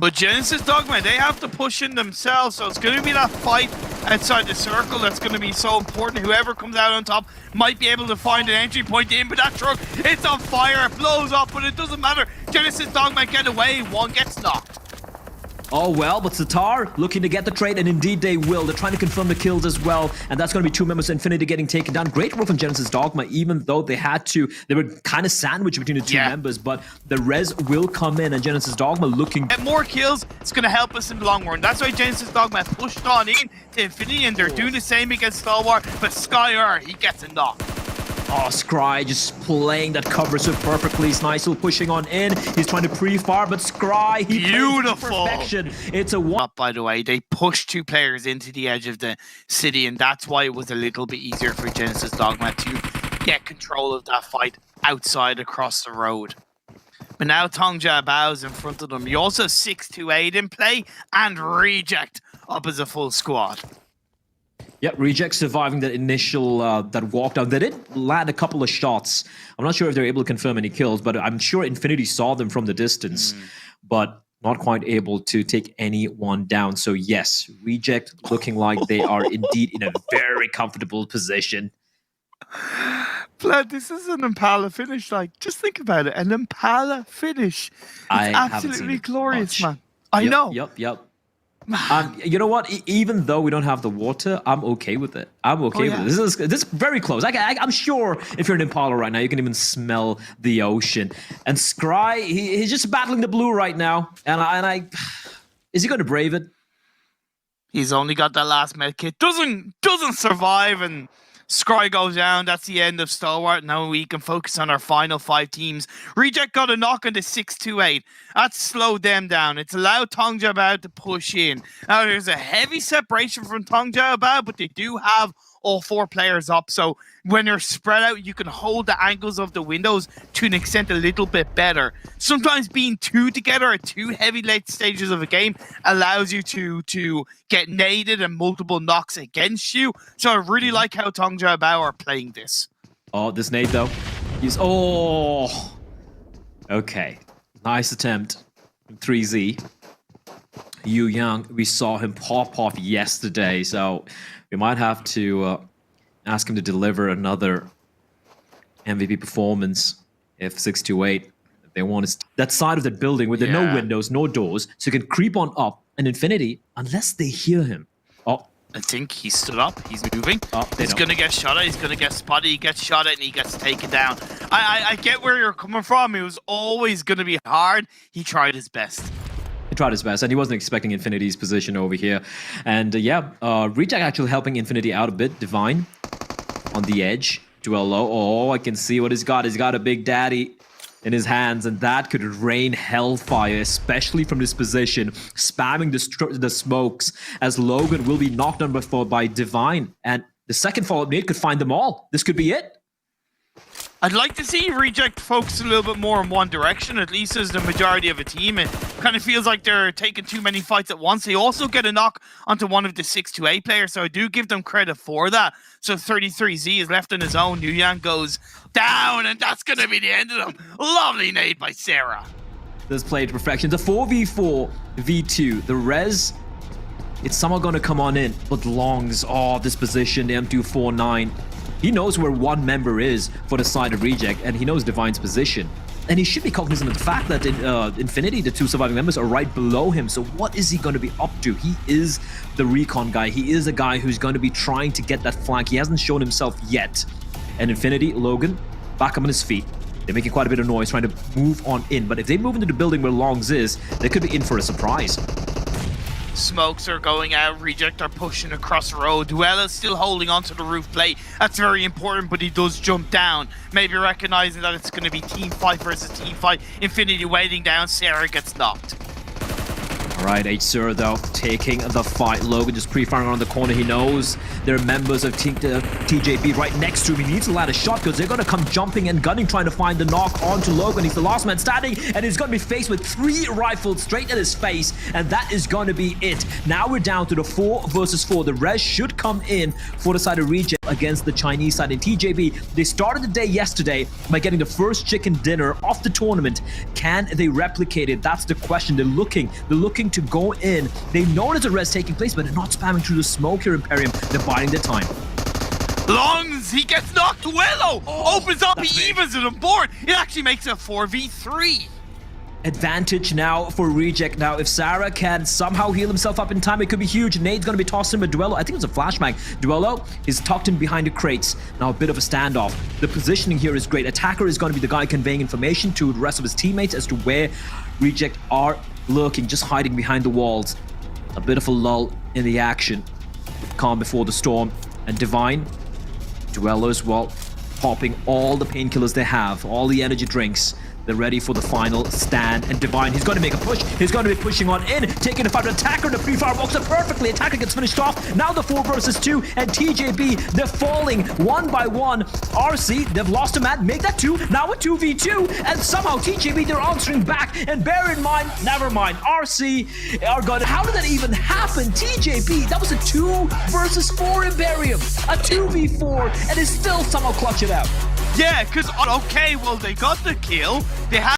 But Genesis Dogma, they have to push in themselves, so it's going to be that fight outside the circle that's going to be so important. Whoever comes out on top might be able to find an entry point in, but that truck, it's on fire, it blows up, but it doesn't matter. Genesis Dogma get away, one gets knocked. Oh well, but Satar looking to get the trade, and indeed they will. They're trying to confirm the kills as well, and that's going to be 2 members of Infinity getting taken down. Great work from Genesis Dogma, even though they were kind of sandwiched between the two members, but the res will come in, and Genesis Dogma looking... Get more kills, it's going to help us in the long run. That's why Genesis Dogma pushed on in to Infinity, and they're doing the same against Stalwart, but Skyer, he gets a knock. Oh, Scry just playing that cover so perfectly. Snizel pushing on in. He's trying to pre-fire, but Scry, he beautiful perfection. It's a one. By the way, they pushed 2 players into the edge of the city, and that's why it was a little bit easier for Genesis Dogma to get control of that fight outside across the road. But now Tongja Bao's in front of them. You also have 628 in play and Reject up as a full squad. Yep, Reject surviving that initial that walk down. They did land a couple of shots. I'm not sure if they're able to confirm any kills, but I'm sure Infinity saw them from the distance, but not quite able to take anyone down. So yes, Reject looking like they are indeed in a very comfortable position. Vlad, this is an Impala finish. Like, just think about it. An Impala finish. It's absolutely glorious, man. I know. Yep. You know what? Even though we don't have the water, I'm okay with it. I'm okay with it. This is very close. I'm sure if you're in Impala right now, you can even smell the ocean. And Scry, he's just battling the blue right now. And is he going to brave it? He's only got that last med kit. Doesn't survive, and Scry goes down. That's the end of Stalwart. Now we can focus on our final 5 teams. Reject got a knock on the 628. That's slowed them down. It's allowed Tongja Bao to push in. Now there's a heavy separation from Tongja Bao, but they do have all 4 players up. So when they're spread out, you can hold the angles of the windows to an extent a little bit better. Sometimes being 2 together at 2 heavy late stages of a game allows you to get naded and multiple knocks against you. So I really like how Tongja Bao are playing this. Oh, this nade though. He's okay. Nice attempt. 3Z. Yu Yang, we saw him pop off yesterday, so we might have to ask him to deliver another MVP performance if 628 they want that side of the building where there are no windows, no doors, so he can creep on up and Infinity unless they hear him. Oh, I think he stood up. He's moving. Oh, he's going to get shot at. He's going to get spotted. He gets shot at and he gets taken down. I get where you're coming from. It was always going to be hard. He tried his best. He tried his best, and he wasn't expecting Infinity's position over here. And Reject actually helping Infinity out a bit. Divine on the edge. Dwell low. Oh, I can see what he's got. He's got a Big Daddy in his hands, and that could rain hellfire, especially from this position, spamming the smokes, as Logan will be knocked on by Divine. And the second follow-up nade could find them all. This could be it. I'd like to see Reject focus a little bit more in one direction, at least as the majority of a team. It kind of feels like they're taking too many fights at once. They also get a knock onto one of the 628 players, so I do give them credit for that. So 33Z is left on his own. Yu Yang goes down, and that's going to be the end of them. Lovely nade by Sarah. This played to perfection. The 4v4 v2, the res, it's somehow going to come on in, but Longs, this position, the M249. He knows where one member is for the side of Reject, and he knows Divine's position. And he should be cognizant of the fact that in Infinity, the 2 surviving members are right below him. So what is he going to be up to? He is the recon guy. He is a guy who's going to be trying to get that flank. He hasn't shown himself yet. And Infinity, Logan, back up on his feet. They're making quite a bit of noise, trying to move on in. But if they move into the building where Longs is, they could be in for a surprise. Smokes are going out. Reject are pushing across the road. Duella is still holding onto the roof plate. That's very important, but he does jump down. Maybe recognizing that it's going to be team fight versus team fight. Infinity waiting down. Sarah gets knocked. All right, H0 though, taking the fight. Logan just pre-firing around the corner. He knows there are members of TJB right next to him. He needs to land a shot because they're going to come jumping and gunning, trying to find the knock onto Logan. He's the last man standing, and he's going to be faced with 3 rifles straight at his face, and that is going to be it. Now we're down to the 4 versus 4. The res should come in for the side of Reject. against the Chinese side. And TJB, they started the day yesterday by getting the first chicken dinner of the tournament. Can they replicate it? That's the question. They're looking to go in. They know there's a res taking place, but they're not spamming through the smoke here, Imperium. They're biding their time. Longs, he gets knocked. Duello opens up, he evens it on board. It actually makes a 4v3. Advantage now for Reject. Now, if Sarah can somehow heal himself up in time, it could be huge. Nade's going to be tossed in with Duello. I think it's a flashbang. Duello is tucked in behind the crates. Now, a bit of a standoff. The positioning here is great. Attacker is going to be the guy conveying information to the rest of his teammates as to where Reject are lurking, just hiding behind the walls. A bit of a lull in the action. Calm before the storm. And Divine, Duello as well, popping all the painkillers they have, all the energy drinks. They're ready for the final stand. And Divine, he's going to make a push. He's going to be pushing on in, taking the fight. Attacker, the pre-fire walks up perfectly. Attacker gets finished off. Now the 4 versus 2. And TJB, they're falling one by one. RC, they've lost a man. Make that 2. Now a 2v2. And somehow TJB, they're answering back. And bear in mind, never mind, RC are going to... How did that even happen? TJB, that was a 2 versus 4 Imperium. A 2v4. And they still somehow clutch it out. Yeah, because, okay, well, they got the kill. They had